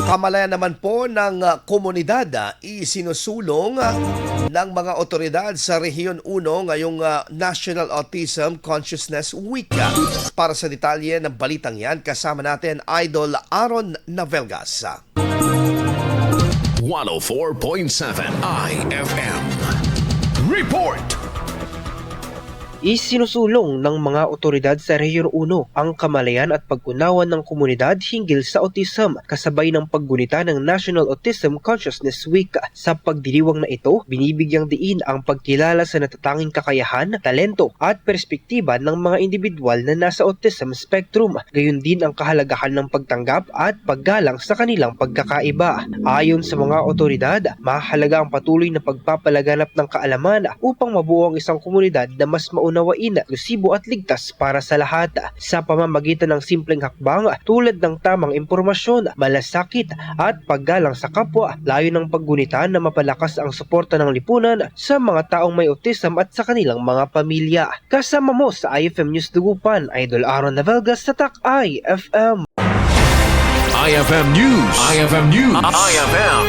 Kamalayan naman po ng komunidad isinusulong ng mga otoridad sa Rehiyon 1 ngayong National Autism Consciousness Week. Para sa detalye ng balitang yan, kasama natin Idol Aaron Navelgas. 104.7 IFM Report. Isinusulong ng mga otoridad sa Rehiyon 1 ang kamalayan at pag-unawa ng komunidad hinggil sa autism kasabay ng paggunita ng National Autism Consciousness Week. Sa pagdiriwang na ito, binibigyang diin ang pagkilala sa natatanging kakayahan, talento at perspektiba ng mga individual na nasa autism spectrum. Gayon din ang kahalagahan ng pagtanggap at paggalang sa kanilang pagkakaiba. Ayon sa mga otoridad, mahalaga ang patuloy na pagpapalaganap ng kaalaman upang mabuo ang isang komunidad na mas maunawain, inklusibo at ligtas para sa lahat sa pamamagitan ng simpleng hakbang tulad ng tamang impormasyon, malasakit at paggalang sa kapwa. Layo ng paggunita na mapalakas ang suporta ng lipunan sa mga taong may autism at sa kanilang mga pamilya. Kasama mo sa IFM News Dugupan, Idol Aaron Navelgas sa TAC IFM. IFM News. IFM News. IFM.